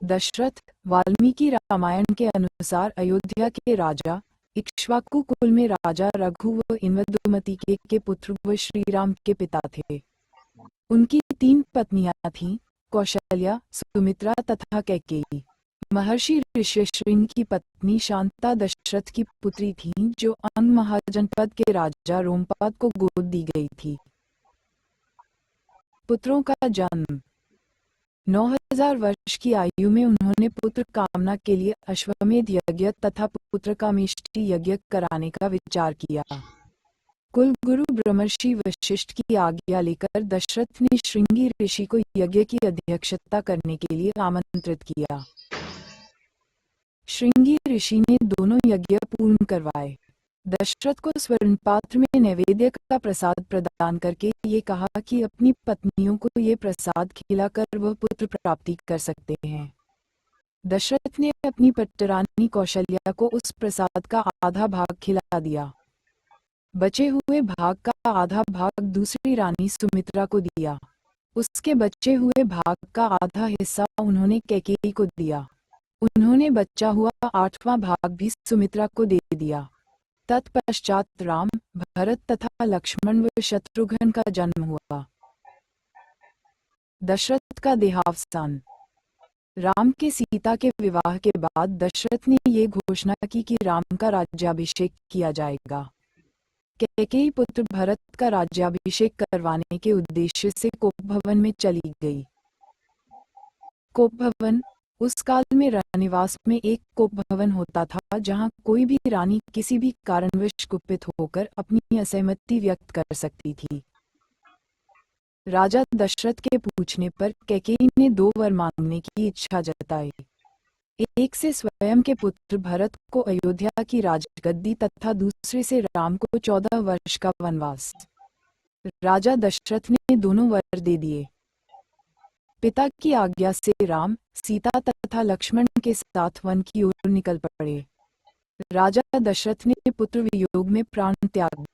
दशरथ वाल्मीकि रामायण के अनुसार अयोध्या के राजा, इक्ष्वाकु कुल में राजा रघु व इंद्रदुमति के पुत्र व श्री राम के पिता थे। उनकी 3 पत्नियां थीं, कौशल्या, सुमित्रा तथा कैकेयी। महर्षि ऋष्यशृंग की पत्नी शांता दशरथ की पुत्री थीं, जो अंग महाजनपद के राजा रोमपाद को गोद दी गई थी। पुत्रों का जन्म। 9000 वर्ष की आयु में उन्होंने पुत्र कामना के लिए अश्वमेध यज्ञ तथा पुत्र कामेष्टि यज्ञ कराने का विचार किया। कुल गुरु ब्रह्मर्षि वशिष्ठ की आज्ञा लेकर दशरथ ने श्रृंगी ऋषि को यज्ञ की अध्यक्षता करने के लिए आमंत्रित किया। श्रृंगी ऋषि ने दोनों यज्ञ पूर्ण करवाए। दशरथ को स्वर्ण पात्र में नैवेद्य का प्रसाद प्रदान करके ये कहा कि अपनी पत्नियों को ये प्रसाद खिलाकर वह पुत्र प्राप्ति कर सकते हैं। दशरथ ने अपनी पट्टरानी कौशल्या को उस प्रसाद का आधा भाग खिला दिया। बचे हुए भाग का आधा भाग दूसरी रानी सुमित्रा को दिया। उसके बचे हुए भाग का आधा हिस्सा उन्होंने कैकेयी को दिया। उन्होंने बचा हुआ 8वां भाग भी सुमित्रा को दे दिया। तत्पश्चात राम, भरत तथा लक्ष्मण व शत्रुघ्न का जन्म हुआ। दशरथ का देहावसान। राम के सीता के विवाह के बाद दशरथ ने ये घोषणा की कि राम का राज्याभिषेक किया जाएगा। कैकेयी पुत्र भरत का राज्याभिषेक करवाने के उद्देश्य से कोप भवन में चली गई। कोप भवन उस काल में रानीवास में एक कोप भवन होता था, जहां कोई भी रानी किसी भी कारणवश कुपित होकर अपनी असहमति व्यक्त कर सकती थी। राजा दशरथ के पूछने पर कैकेयी ने 2 वर मांगने की इच्छा जताई। एक से स्वयं के पुत्र भरत को अयोध्या की राजगद्दी तथा दूसरे से राम को 14 वर्ष का वनवास। राजा दशरथ ने दोनों वर दे दिए। पिता की आज्ञा से राम, सीता तथा लक्ष्मण के साथ वन की ओर निकल पड़े। राजा दशरथ ने पुत्र वियोग में प्राण त्याग